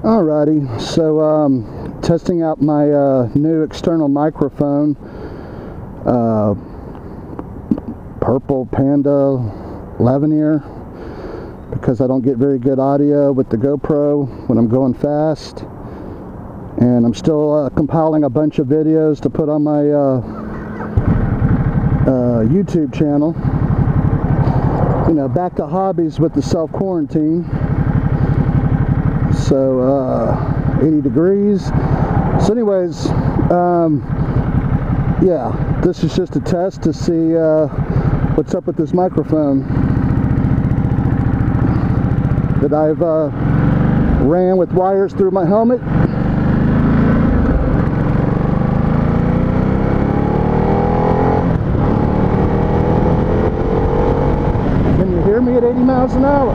Alrighty, so testing out my new external microphone, Purple Panda Lavalier, because I don't get very good audio with the GoPro when I'm going fast, and I'm still compiling a bunch of videos to put on my YouTube channel. You know, back to hobbies with the self-quarantine. So 80 degrees. So anyways, yeah, this is just a test to see what's up with this microphone that I've ran with wires through my helmet. Can you hear me at 80 miles an hour?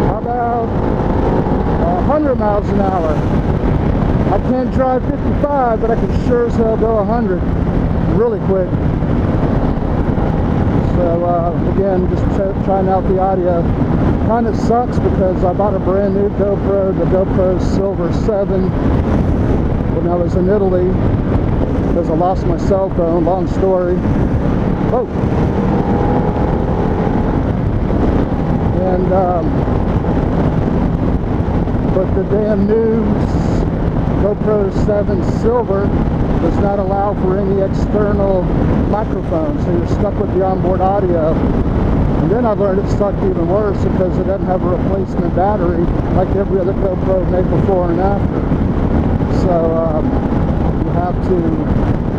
How about 100 miles an hour? I can't drive 55, but I can sure as hell go 100 really quick. So again, just trying out the audio. Kind of sucks because I bought a brand new GoPro, the GoPro Silver 7, when I was in Italy, because I lost my cell phone. Long story. Whoa. And but the damn new GoPro 7 Silver does not allow for any external microphone, so you're stuck with the onboard audio. And then I've learned it sucked even worse because it doesn't have a replacement battery like every other GoPro made before and after. So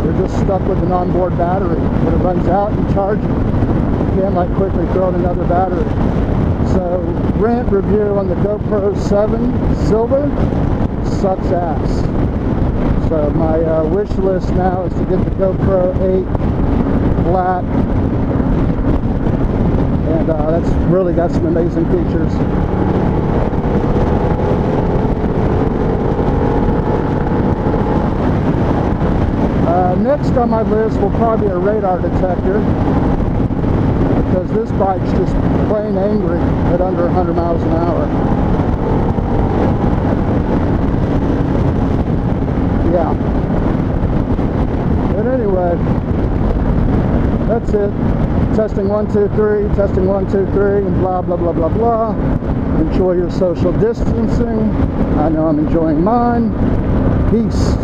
you're just stuck with an onboard battery. When it runs out, you charge it. You can't like quickly throw in another battery. So, rant review on the GoPro 7 Silver sucks ass. So my wish list now is to get the GoPro 8 Black, and that's really got some amazing features. Next on my list will probably be a radar detector, because this bike's just plain angry at under 100 miles an hour. Yeah. But anyway, that's it. Testing 1, 2, 3, testing 1, 2, 3, and blah, blah, blah, blah, blah. Enjoy your social distancing. I know I'm enjoying mine. Peace.